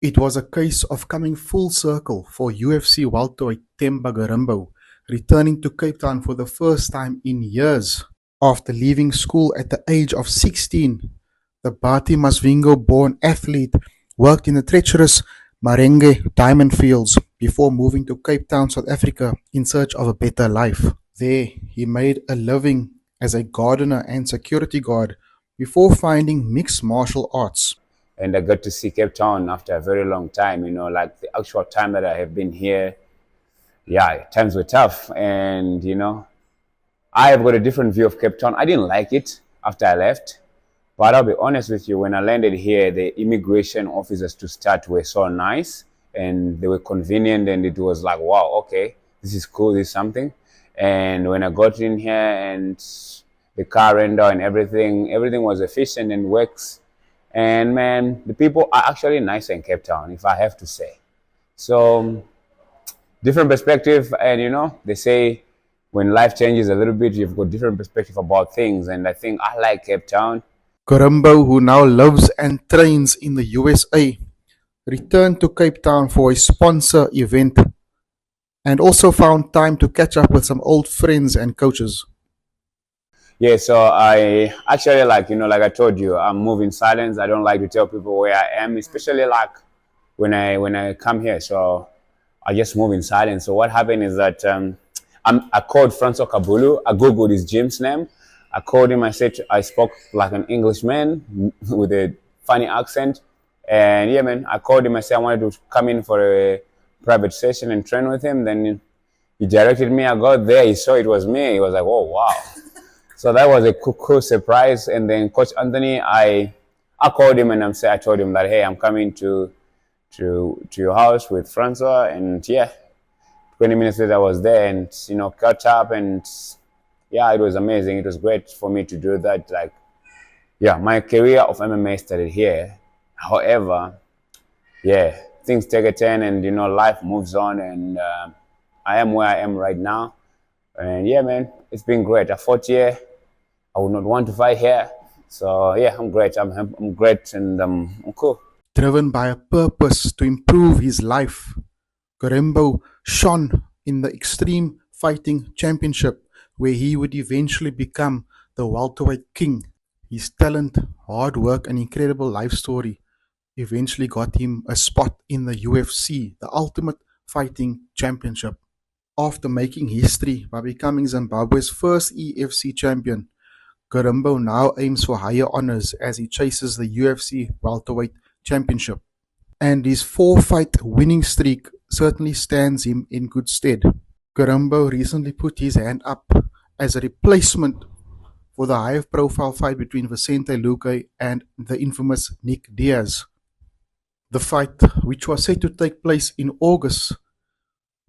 It was a case of coming full circle for UFC welterweight Themba Gorimbo, returning to Cape Town for the first time in years. After leaving school at the age of 16, the Bati Masvingo-born athlete worked in the treacherous Marenge diamond fields before moving to Cape Town, South Africa in search of a better life. There, he made a living as a gardener and security guard before finding mixed martial arts. And I got to see Cape Town after a very long time, like the actual time that I have been here. Yeah, times were tough. And, I have got a different view of Cape Town. I didn't like it after I left. But I'll be honest with you, when I landed here, the immigration officers to start were so nice and they were convenient, and it was like, wow, okay, this is cool, this is something. And when I got in here and the car rental and everything was efficient and works. And man, the people are actually nicer in Cape Town, if I have to say. So different perspective, and they say when life changes a little bit, you've got different perspective about things, and I think I like Cape Town. Gorimbo, who now lives and trains in the USA, returned to Cape Town for a sponsor event and also found time to catch up with some old friends and coaches. Yeah, so I actually like I told you, I'm moving silence. I don't like to tell people where I am, especially like when I come here. So I just move in silence. So what happened is that I called Francois Kabulu. I googled his gym's name. I called him. I said I spoke like an Englishman with a funny accent, and yeah, man, I called him. I said I wanted to come in for a private session and train with him. Then he directed me. I got there. He saw it was me. He was like, "Oh wow." So that was a cool surprise. And then Coach Anthony, I called him and I told him that, hey, I'm coming to your house with Francois. And yeah, 20 minutes later I was there and caught up, and yeah, it was amazing. It was great for me to do that. Like, yeah, my career of MMA started here. However, yeah, things take a turn, and life moves on, and I am where I am right now. And yeah, man, it's been great. I fought here. I would not want to fight here. So yeah, I'm great. I'm great, and I'm cool. Driven by a purpose to improve his life, Gorimbo shone in the Extreme Fighting Championship, where he would eventually become the welterweight king. His talent, hard work, and incredible life story eventually got him a spot in the UFC, the Ultimate Fighting Championship. After making history by becoming Zimbabwe's first EFC champion, Gorimbo now aims for higher honors as he chases the UFC Welterweight Championship. And his four-fight winning streak certainly stands him in good stead. Gorimbo recently put his hand up as a replacement for the high-profile fight between Vicente Luque and the infamous Nick Diaz. The fight, which was set to take place in August,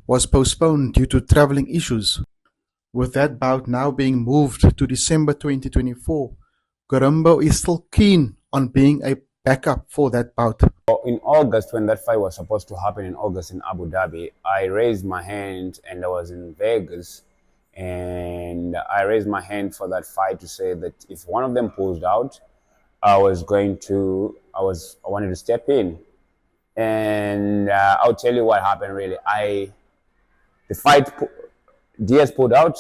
was postponed due to traveling issues. With that bout now being moved to December 2024, Gorimbo is still keen on being a backup for that bout. In August, when that fight was supposed to happen in August in Abu Dhabi, I raised my hand, and I was in Vegas, and I raised my hand for that fight to say that if one of them pulls out, I wanted to step in. And I'll tell you what happened really. The fight, Diaz pulled out,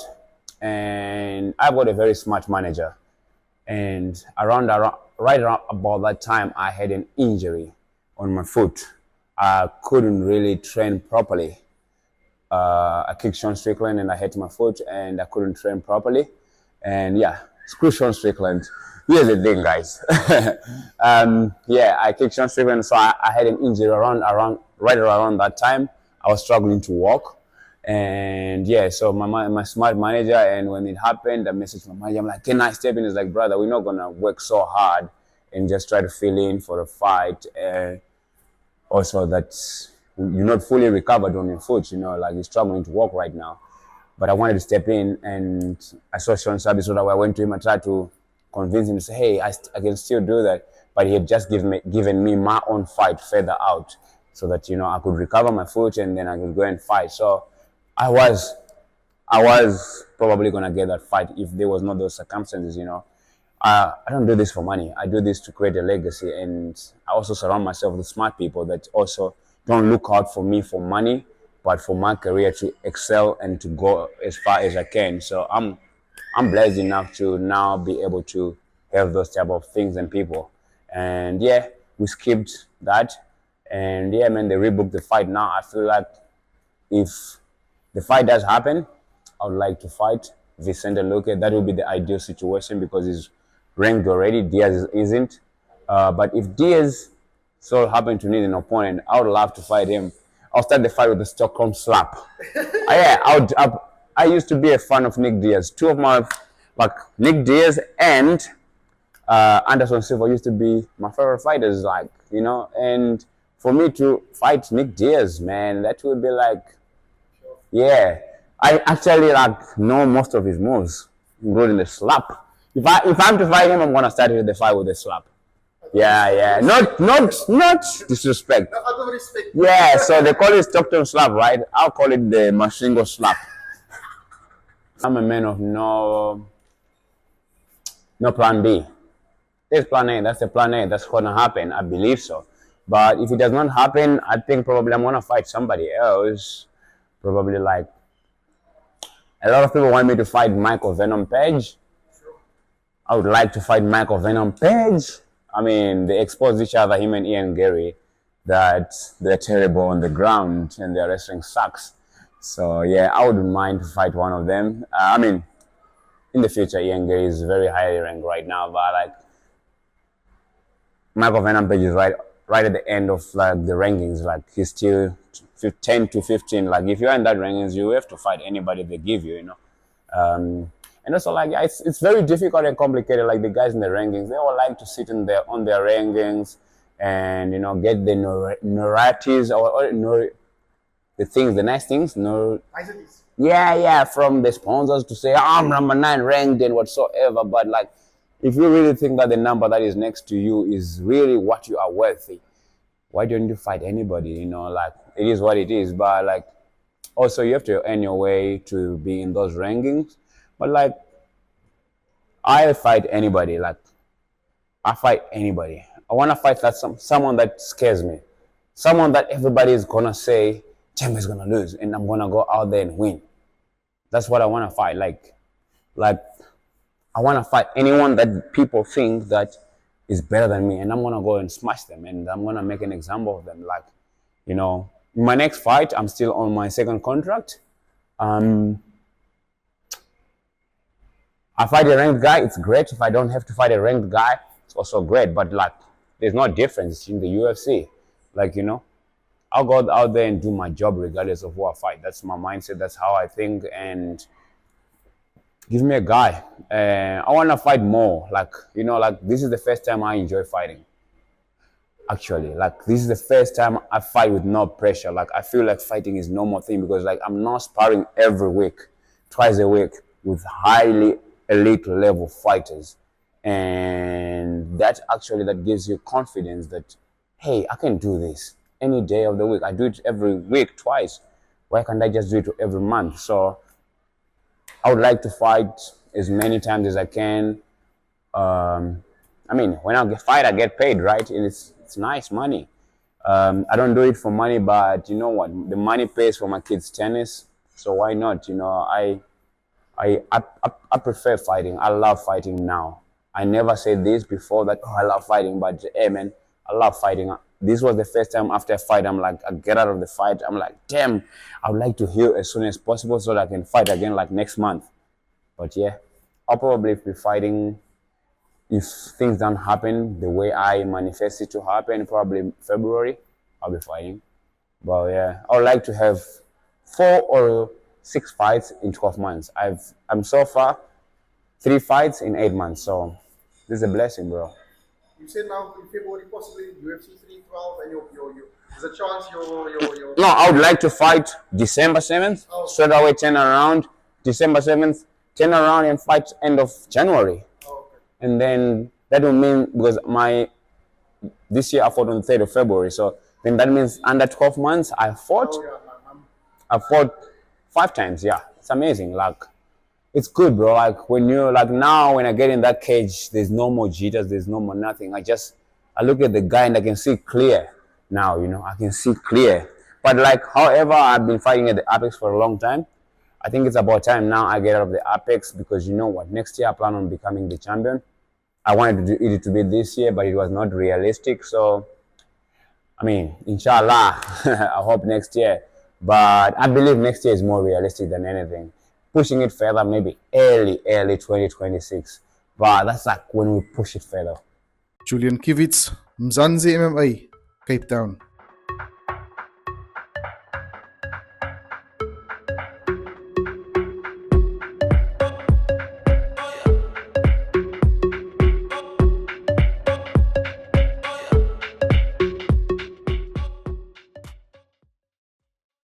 and I've got a very smart manager. And right around about that time, I had an injury on my foot. I couldn't really train properly. I kicked Sean Strickland and I hit my foot, and I couldn't train properly. And yeah, screw Sean Strickland. Here's the thing, guys. Yeah, I kicked Sean Strickland, so I had an injury right around that time. I was struggling to walk. And yeah, so my smart manager, and when it happened, I messaged my manager. I'm like, can I step in? He's like, brother, we're not gonna work so hard and just try to fill in for a fight. Also, that you're not fully recovered on your foot. Like you're struggling to walk right now. But I wanted to step in, and I saw Sean Sabi, so that I went to him and tried to convince him to say, hey, I can still do that. But he had just given me my own fight further out, so that I could recover my foot and then I could go and fight. So I was probably gonna get that fight if there was not those circumstances. I don't do this for money. I do this to create a legacy, and I also surround myself with smart people that also don't look out for me for money, but for my career to excel and to go as far as I can. So I'm blessed enough to now be able to have those type of things and people. And yeah, we skipped that, and yeah, man, they rebooked the fight now. I feel like if the fight does happen, I would like to fight Vicente Luque. That would be the ideal situation because he's ranked already. Diaz isn't. But if Diaz so happen to need an opponent, I would love to fight him. I'll start the fight with the Stockholm slap. Yeah, I used to be a fan of Nick Diaz. Two of my, like Nick Diaz and Anderson Silva used to be my favorite fighters, like, you know. And for me to fight Nick Diaz, man, that would be like, yeah. I actually like know most of his moves, including the slap. If I'm to fight him, I'm gonna start with the fight with the slap. Yeah. Not disrespect. Out of respect. Yeah, so they call it Stockton slap, right? I'll call it the Mashingo slap. I'm a man of no plan B. There's plan A, that's the plan A, that's gonna happen. I believe so. But if it does not happen, I think probably I'm gonna fight somebody else. Probably like a lot of people want me to fight Michael Venom Page. I would like to fight Michael Venom Page. I mean, they expose each other, him and Ian Gary, that they're terrible on the ground and their wrestling sucks. So yeah, I wouldn't mind to fight one of them. I mean, in the future, Ian Gary is very highly ranked right now, but like Michael Venom Page is right at the end of like the rankings. Like he's still 10 to 15. Like if you're in that rankings, you have to fight anybody they give you, you know. And also like yeah, it's very difficult and complicated. Like the guys in the rankings, they all like to sit on their rankings and, you know, get the narratives or the things, the nice things, Niceties. yeah, from the sponsors to say, oh, I'm number 9 ranked and whatsoever. But like, if you really think that the number that is next to you is really what you are worthy, why don't you fight anybody? You know, like it is what it is. But like, also you have to earn your way to be in those rankings. But like, I fight anybody. Like, I fight anybody. I want to fight that someone that scares me, someone that everybody is gonna say Themba is gonna lose, and I'm gonna go out there and win. That's what I want to fight. Like I want to fight anyone that people think that is better than me, and I'm gonna go and smash them, and I'm gonna make an example of them. Like, you know, in my next fight, I'm still on my second contract. I fight a ranked guy, it's great. If I don't have to fight a ranked guy, it's also great. But like, there's no difference in the UFC. Like, you know, I'll go out there and do my job regardless of who I fight. That's my mindset. That's how I think. And give me a guy. I want to fight more. Like, you know, like this is the first time I enjoy fighting. Actually, like this is the first time I fight with no pressure. Like I feel like fighting is no more thing because like I'm not sparring every week, twice a week with highly elite level fighters. And that actually that gives you confidence that, hey, I can do this any day of the week. I do it every week twice. Why can't I just do it every month? So I would like to fight as many times as I can. I mean, when I fight, I get paid, right? And it's nice money. I don't do it for money, but you know what? The money pays for my kids' tennis, so why not? You know, I prefer fighting. I love fighting now. I never said this before that, oh, I love fighting, but hey, man, I love fighting. This was the first time after a fight, I'm like, I get out of the fight. I'm like, damn, I would like to heal as soon as possible so that I can fight again like next month. But yeah, I'll probably be fighting if things don't happen the way I manifest it to happen, probably February, I'll be fighting. But yeah, I would like to have 4 or 6 fights in 12 months. I'm so far 3 fights in 8 months. So this is a blessing, bro. You said now in February possibly UFC 312 and there's a chance your No, I would like to fight December 7th, straight away turn around, December 7th, turn around and fight end of January. And then that will mean, because this year I fought on the 3rd of February, so then that means under 12 months I fought 5 times. Yeah, it's amazing. Like it's good, bro. Like when you like now when I get in that cage, there's no more jitters, there's no more nothing. I look at the guy and I can see clear now, you know, I can see clear. But like however I've been fighting at the Apex for a long time. I think it's about time now I get out of the Apex because you know what, next year I plan on becoming the champion. I wanted to do it to be this year, but it was not realistic. So I mean, inshallah, I hope next year. But I believe next year is more realistic than anything. Pushing it further, maybe early 2026. But that's like when we push it further. Julian Kivitz, Mzansi MMA, Cape Town.